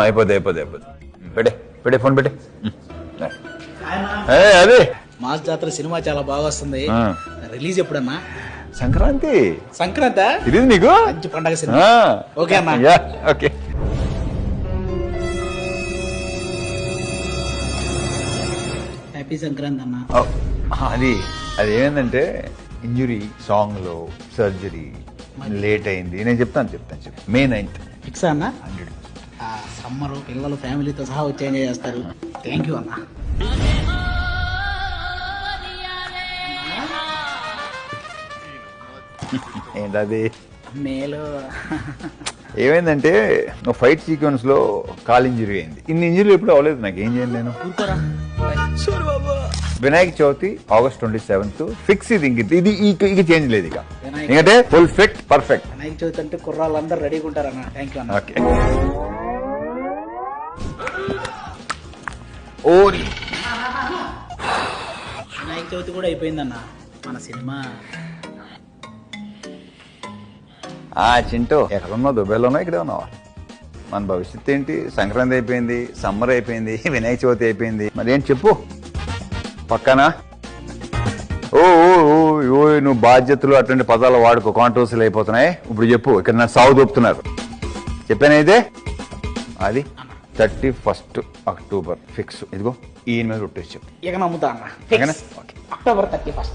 అయిపోద్ది పెట్టే ఫోన్ పెట్టే. అదే మాస్ జాతర సినిమా చాలా బాగా వస్తుంది, రిలీజ్ ఎప్పుడన్నా? సంక్రాంతి. సంక్రాంతి ఇది నీకు మంచి పండగ సినిమా. ఓకే అన్న. ఓకే. హ్యాపీ సంక్రాంతి అన్న. అది ఏమైందంటే ఇంజురీ సాంగ్ లో సర్జరీ లేట్ అయింది. నేను చెప్తాను May 9th ఫిక్స్ అన్న. 100%. సమ్మర్ పిల్లలు ఫ్యామిలీతో సహా వచ్చి ఎంజాయ్ చేస్తారు. థ్యాంక్ యూ అన్న. ఏంటది? మేలు ఏమైందంటే ఫైట్ సీక్వెన్స్ లో కాల్ ఇంజరీ అయింది. ఇన్ని ఇంజరీలు ఎప్పుడు అవ్వలేదు నాకు. ఏం చేయండి నేను? Vinayaka Chavithi August 27th fix. ఇది ఇక చేంజ్ లేదు. ఇక ఎందుకంటే full fit perfect. Vinayaka Chavithi అంటే కుర్రాళ్ళందరూ రెడీగా ఉంటారన్న. థ్యాంక్ యూ అన్న. ఓకే. ఓరి వినాయక చవితి కూడా అయిపోయిందన్న. మన సినిమా చింటూ ఎక్కడున్నావు? దుబాయ్లోనో ఇక్కడే ఉన్నావా? మన భవిష్యత్తు ఏంటి? సంక్రాంతి అయిపోయింది, సమ్మర్ అయిపోయింది, వినాయక చవితి అయిపోయింది. మరి ఏంటి చెప్పు? పక్కనా ఓ నువ్వు బాధ్యతలు అటువంటి పదాలు వాడుకో, కాంట్రవర్సీలు అయిపోతున్నాయి. ఇప్పుడు చెప్పు. ఇక్కడ నా సాగు దొప్పుతున్నారు. చెప్పానైతే అది 31st October ఫిక్స్. ఇదిగో ఈయన మీద రొట్టేసి చెప్పు. ఇక నమ్ముతా అన్న. October 31st.